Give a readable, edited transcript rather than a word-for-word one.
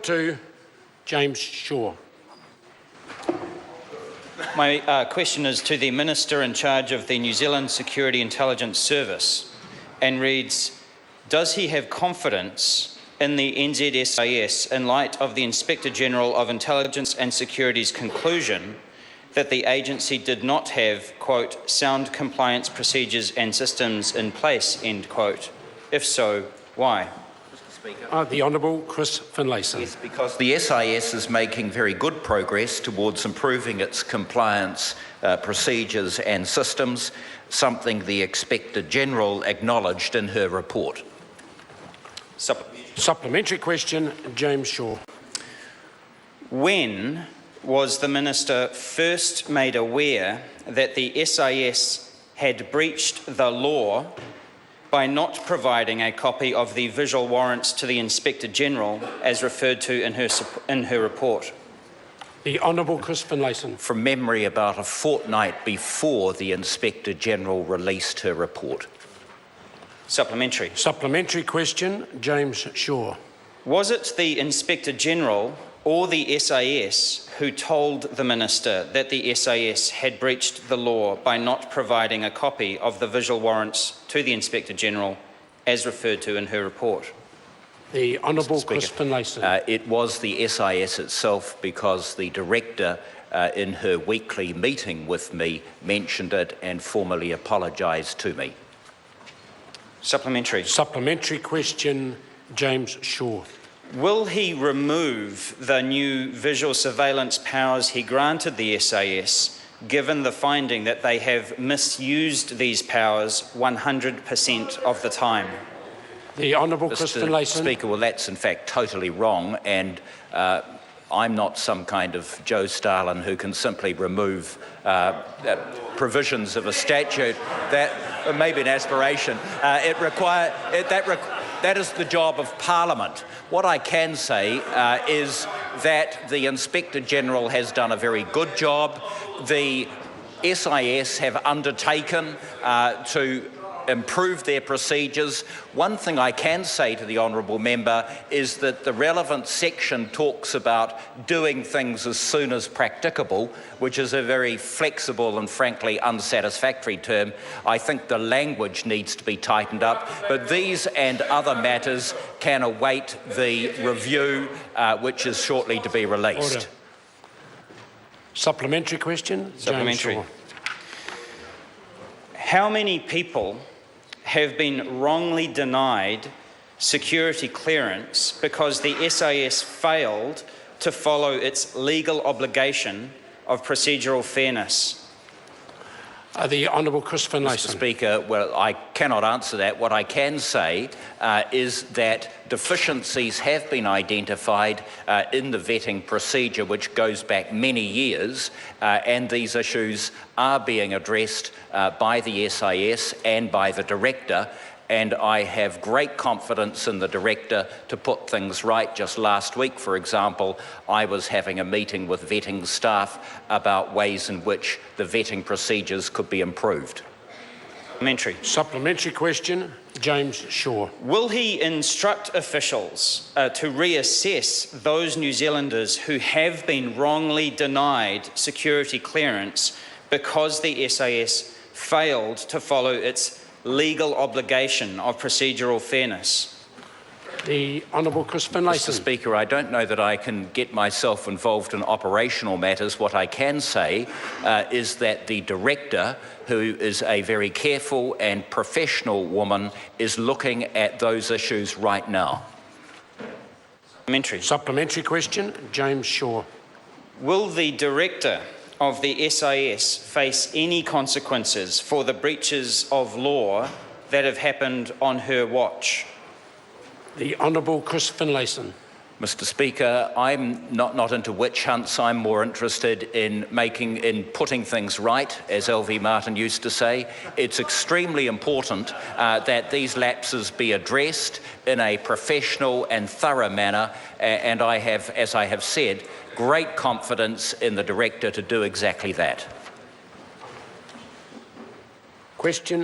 to James Shaw. My question is to the Minister in charge of the New Zealand Security Intelligence Service and reads, does he have confidence in the NZSIS in light of the Inspector General of Intelligence and Security's conclusion that the agency did not have, quote, sound compliance procedures and systems in place, end quote? If so, why? The Honourable Chris Finlayson. Yes, because the SIS is making very good progress towards improving its compliance procedures and systems, something the Inspector General acknowledged in her report. Supplementary question, James Shaw. When was the Minister first made aware that the SIS had breached the law by not providing a copy of the visual warrants to the Inspector General as referred to in her report? The Honourable Chris Finlayson. From memory, about a fortnight before the Inspector General released her report. Supplementary. Supplementary question, James Shaw. Was it the Inspector General or the SIS who told the Minister that the SIS had breached the law by not providing a copy of the visual warrants to the Inspector General as referred to in her report? The Honourable Chris Finlayson. It was the SIS itself, because the Director in her weekly meeting with me mentioned it and formally apologised to me. Supplementary. Supplementary question, James Shaw. Will he remove the new visual surveillance powers he granted the SIS, given the finding that they have misused these powers 100% of the time? The Honourable Chris Finlayson. Speaker, well, that's in fact totally wrong, and I'm not some kind of Joe Stalin who can simply remove provisions of a statute. That may be an aspiration. That is the job of Parliament. What I can say is that the Inspector General has done a very good job. The SIS have undertaken to improve their procedures. One thing I can say to the honourable member is that the relevant section talks about doing things as soon as practicable, which is a very flexible and frankly unsatisfactory term. I think the language needs to be tightened up, but these and other matters can await the review which is shortly to be released. Order. Supplementary question. Supplementary. James Shaw. How many people have been wrongly denied security clearance because the SIS failed to follow its legal obligation of procedural fairness? The Honourable Chris Finlayson. Mr. Speaker, well, I cannot answer that. What I can say is that deficiencies have been identified in the vetting procedure, which goes back many years, and these issues are being addressed by the SIS and by the Director, and I have great confidence in the Director to put things right. Just last week, for example, I was having a meeting with vetting staff about ways in which the vetting procedures could be improved. Supplementary question, James Shaw. Will he instruct officials to reassess those New Zealanders who have been wrongly denied security clearance because the SIS failed to follow its legal obligation of procedural fairness? The Honourable Chris Finlayson. Mr. Speaker, I don't know that I can get myself involved in operational matters. What I can say is that the Director, who is a very careful and professional woman, is looking at those issues right now. Supplementary question, James Shaw. Will the Director of the SIS face any consequences for the breaches of law that have happened on her watch? The Honourable Chris Finlayson. Mr. Speaker, I'm not into witch hunts. I'm more interested in putting things right, as L.V. Martin used to say. It's extremely important that these lapses be addressed in a professional and thorough manner, and I have, as I have said, great confidence in the Director to do exactly that. Question